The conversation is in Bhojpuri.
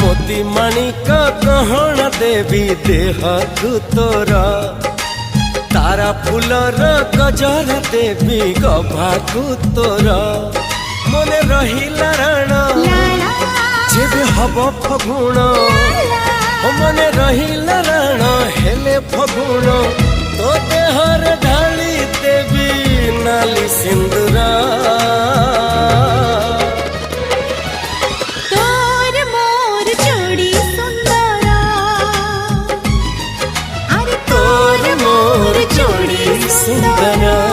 मोती माणिक गहना देवी देहकु तोरा तारा फूलर गजरा देवी गभाकु तोरा मने रहिला राण जेबे हब फगुण मने रहिला राण हेले फगुण तो देहर ढाली देवी नाली सिंदूरा सुंदरा